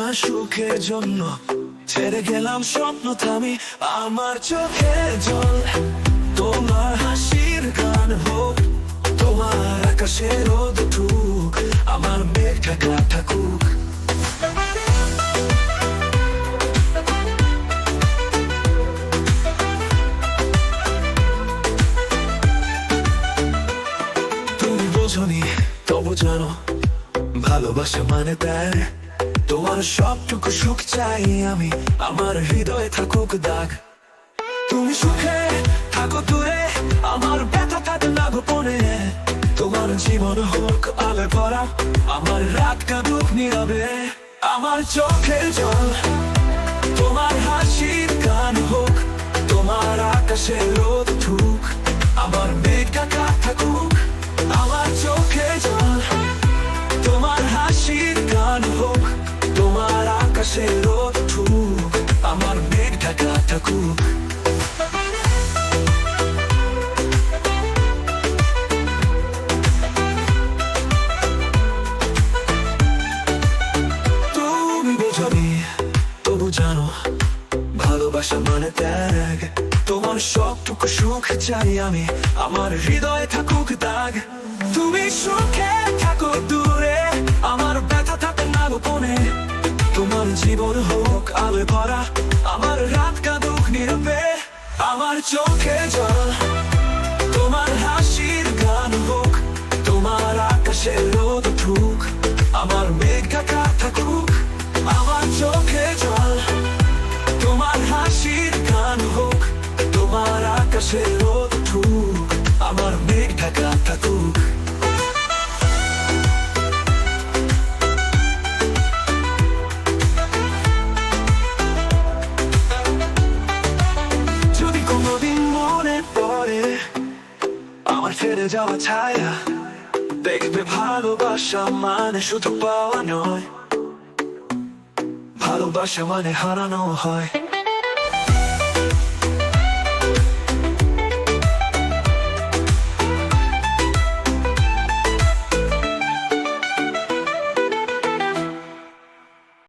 তোমার সুখের জন্য ছেড়ে গেলাম স্বপ্ন থামি, আমার চোখের জল তোমার হাসির গান হোক, তোমার আকাশে রোদ উঠুক, আমার মেঘ ঢাকা থাকুক। তুমি বোঝনি তবু জানো ভালোবাসা মানে ত্যাগ, তোমার সবটুকু সুখ চাই আমি, আমার হৃদয়ে থাকুক দাগ। তুমি সুখে থাকো দূরে, আমার ব্যথা কাটে না গোপনে, তোমার জীবন হোক আলোয় ভরা, আমার রাত কাটুক নীরবে, আমার চোখের জল তোমার হাসির গান হোক, তোমার আকাশে রোদ উঠুক, আমার মেঘ ঢাকা থাকুক। আমার চোখের জল তোমার হাসির গান হোক, তোমার আকাশে রোদ উঠুক, আমার মেঘ ঢাকা থাকুক। তুমি বোঝনি তবু জানো ভালোবাসা মানে ত্যাগ, তোমার সবটুকু সুখ চাই আমি, আমার হৃদয়ে থাকুক দাগ। তুমি সুখে থাকো দূরে, আমার ব্যথা থাকে না গোপনে, তোমার জীবন হোক আলোয় ভরা, আমার রাত কাঁদুক নীরবে, আমার চোখে জল তোমার হাসির গান হোক, তোমার আকাশে রোদ উঠুক, আমার মেঘ ঢাকা থাকুক। আমার চোখে জল তোমার হাসির গান হোক, তোমার আকাশে রোদ উঠুক, আমার মেঘ ঢাকা থাকুক। যদি কোনোদিন মনে পড়ে আমার ছেড়ে যাওয়া ছায়া, দেখবে ভালোবাসা মানে শুধু পাওয়া নয়, ভালোবাসা মানে হারানো হয়।